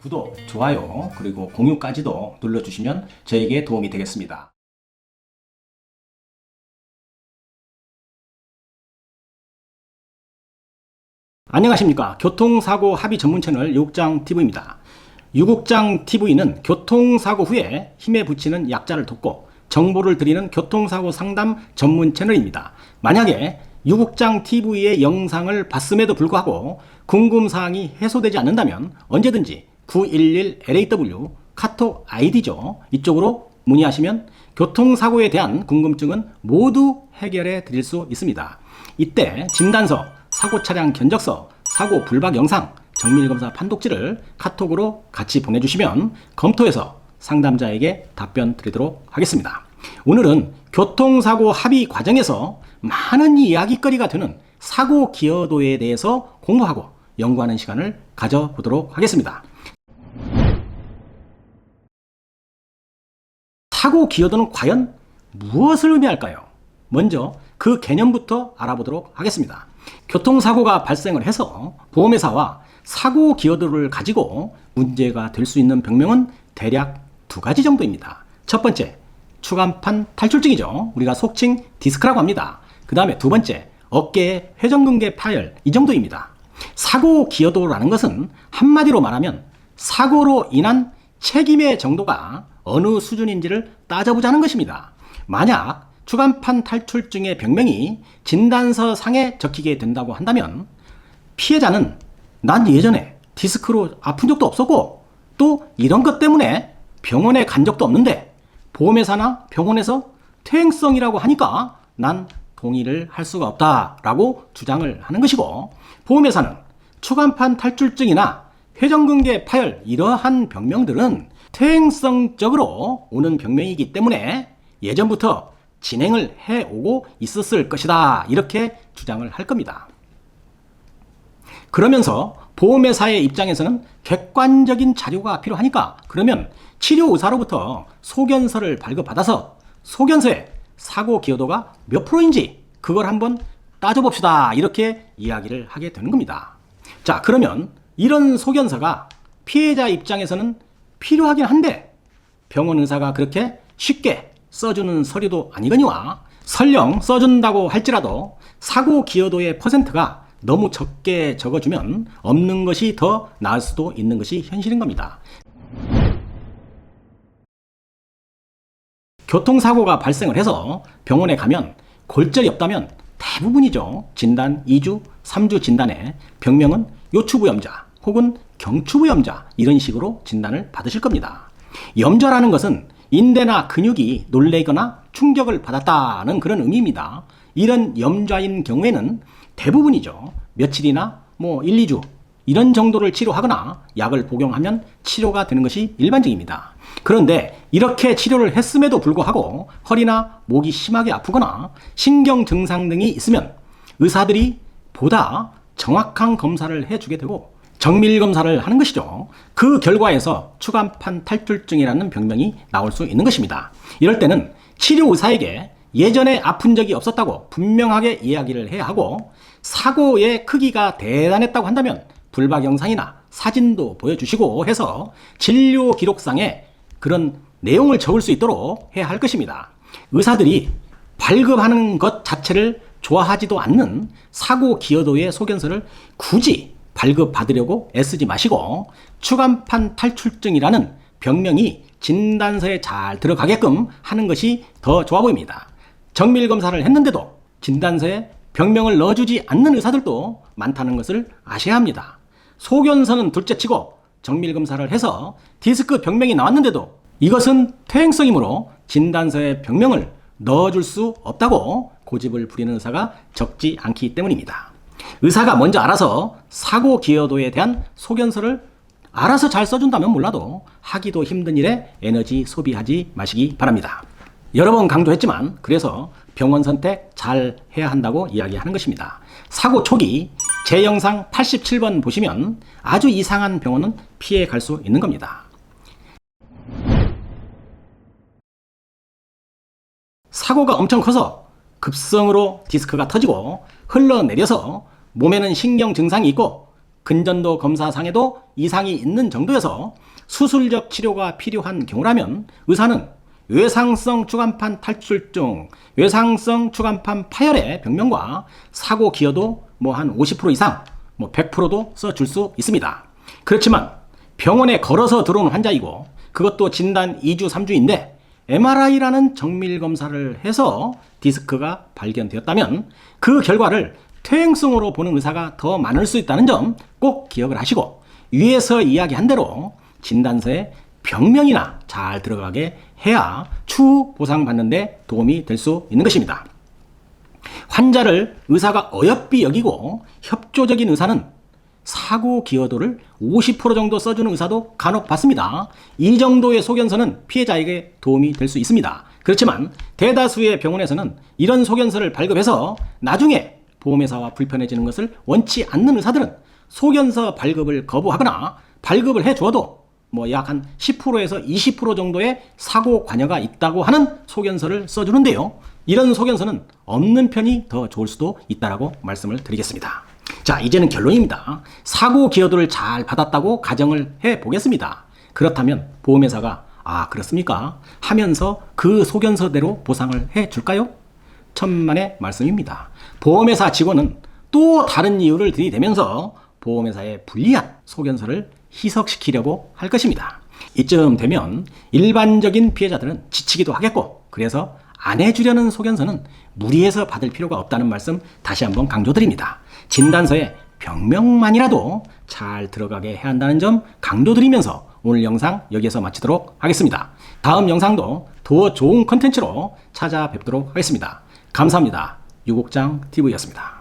구독, 좋아요, 그리고 공유까지도 눌러주시면 저에게 도움이 되겠습니다. 안녕하십니까. 교통사고 합의 전문 채널 유국장TV입니다. 유국장TV는 교통사고 후에 힘에 부치는 약자를 돕고 정보를 드리는 교통사고 상담 전문 채널입니다. 만약에 유국장TV의 영상을 봤음에도 불구하고 궁금사항이 해소되지 않는다면 언제든지 911-LAW 카톡 아이디죠. 이쪽으로 문의하시면 교통사고에 대한 궁금증은 모두 해결해 드릴 수 있습니다. 이때 진단서, 사고 차량 견적서, 사고 불박 영상, 정밀검사 판독지를 카톡으로 같이 보내주시면 검토해서 상담자에게 답변 드리도록 하겠습니다. 오늘은 교통사고 합의 과정에서 많은 이야기거리가 되는 사고 기여도에 대해서 공부하고 연구하는 시간을 가져보도록 하겠습니다. 사고 기여도는 과연 무엇을 의미할까요? 먼저 그 개념부터 알아보도록 하겠습니다. 교통사고가 발생을 해서 보험회사와 사고 기여도를 가지고 문제가 될 수 있는 병명은 대략 두 가지 정도입니다. 첫 번째, 추간판 탈출증이죠. 우리가 속칭 디스크라고 합니다. 그 다음에 두 번째, 어깨의 회전근개 파열, 이 정도입니다. 사고 기여도라는 것은 한마디로 말하면 사고로 인한 책임의 정도가 어느 수준인지를 따져보자는 것입니다. 만약 추간판 탈출증의 병명이 진단서 상에 적히게 된다고 한다면 피해자는 난 예전에 디스크로 아픈 적도 없었고 또 이런 것 때문에 병원에 간 적도 없는데 보험회사나 병원에서 퇴행성이라고 하니까 난 동의를 할 수가 없다라고 주장을 하는 것이고, 보험회사는 추간판 탈출증이나 회전근개 파열 이러한 병명들은 퇴행성적으로 오는 병명이기 때문에 예전부터 진행을 해오고 있었을 것이다, 이렇게 주장을 할 겁니다. 그러면서 보험회사의 입장에서는 객관적인 자료가 필요하니까 그러면 치료의사로부터 소견서를 발급받아서 소견서에 사고 기여도가 몇 프로인지 그걸 한번 따져봅시다, 이렇게 이야기를 하게 되는 겁니다. 자, 그러면 이런 소견서가 피해자 입장에서는 필요하긴 한데 병원 의사가 그렇게 쉽게 써주는 서류도 아니거니와 설령 써준다고 할지라도 사고 기여도의 퍼센트가 너무 적게 적어주면 없는 것이 더 나을 수도 있는 것이 현실인 겁니다. 교통사고가 발생을 해서 병원에 가면 골절이 없다면 대부분이죠. 진단 2주, 3주 진단에 병명은 요추부염자 혹은 경추부염자, 이런 식으로 진단을 받으실 겁니다. 염좌라는 것은 인대나 근육이 놀래거나 충격을 받았다는 그런 의미입니다. 이런 염좌인 경우에는 대부분이죠. 며칠이나 1, 2주 이런 정도를 치료하거나 약을 복용하면 치료가 되는 것이 일반적입니다. 그런데 이렇게 치료를 했음에도 불구하고 허리나 목이 심하게 아프거나 신경 증상 등이 있으면 의사들이 보다 정확한 검사를 해주게 되고 정밀검사를 하는 것이죠. 그 결과에서 추간판 탈출증이라는 병명이 나올 수 있는 것입니다. 이럴 때는 치료의사에게 예전에 아픈 적이 없었다고 분명하게 이야기를 해야 하고, 사고의 크기가 대단했다고 한다면 불박 영상이나 사진도 보여주시고 해서 진료 기록상에 그런 내용을 적을 수 있도록 해야 할 것입니다. 의사들이 발급하는 것 자체를 좋아하지도 않는 사고 기여도의 소견서를 굳이 발급받으려고 애쓰지 마시고 추간판 탈출증이라는 병명이 진단서에 잘 들어가게끔 하는 것이 더 좋아 보입니다. 정밀검사를 했는데도 진단서에 병명을 넣어주지 않는 의사들도 많다는 것을 아셔야 합니다. 소견서는 둘째치고 정밀검사를 해서 디스크 병명이 나왔는데도 이것은 퇴행성이므로 진단서에 병명을 넣어줄 수 없다고 고집을 부리는 의사가 적지 않기 때문입니다. 의사가 먼저 알아서 사고 기여도에 대한 소견서를 알아서 잘 써준다면 몰라도 하기도 힘든 일에 에너지 소비하지 마시기 바랍니다. 여러 번 강조했지만 그래서 병원 선택 잘 해야 한다고 이야기하는 것입니다. 사고 초기 제 영상 87번 보시면 아주 이상한 병원은 피해 갈 수 있는 겁니다. 사고가 엄청 커서 급성으로 디스크가 터지고 흘러내려서 몸에는 신경 증상이 있고 근전도 검사상에도 이상이 있는 정도여서 수술적 치료가 필요한 경우라면 의사는 외상성 추간판 탈출증, 외상성 추간판 파열의 병명과 사고 기여도 한 50% 이상, 100%도 써줄 수 있습니다. 그렇지만 병원에 걸어서 들어온 환자이고 그것도 진단 2주, 3주인데 MRI라는 정밀 검사를 해서 디스크가 발견되었다면 그 결과를 퇴행성으로 보는 의사가 더 많을 수 있다는 점 꼭 기억을 하시고 위에서 이야기한 대로 진단서에 병명이나 잘 들어가게 해야 추후 보상받는 데 도움이 될 수 있는 것입니다. 환자를 의사가 어여삐 여기고 협조적인 의사는 사고 기여도를 50% 정도 써주는 의사도 간혹 봤습니다. 이 정도의 소견서는 피해자에게 도움이 될 수 있습니다. 그렇지만 대다수의 병원에서는 이런 소견서를 발급해서 나중에 보험회사와 불편해지는 것을 원치 않는 의사들은 소견서 발급을 거부하거나 발급을 해주어도 약 한 10%에서 20% 정도의 사고 관여가 있다고 하는 소견서를 써주는데요. 이런 소견서는 없는 편이 더 좋을 수도 있다고 말씀을 드리겠습니다. 자, 이제는 결론입니다. 사고 기여도를 잘 받았다고 가정을 해보겠습니다. 그렇다면 보험회사가 그렇습니까? 하면서 그 소견서대로 보상을 해줄까요? 천만의 말씀입니다. 보험회사 직원은 또 다른 이유를 들이대면서 보험회사에 불리한 소견서를 희석시키려고 할 것입니다. 이쯤 되면 일반적인 피해자들은 지치기도 하겠고 그래서 안 해주려는 소견서는 무리해서 받을 필요가 없다는 말씀 다시 한번 강조드립니다. 진단서에 병명만이라도 잘 들어가게 해야 한다는 점 강조드리면서 오늘 영상 여기에서 마치도록 하겠습니다. 다음 영상도 더 좋은 컨텐츠로 찾아뵙도록 하겠습니다. 감사합니다. 유국장 TV였습니다.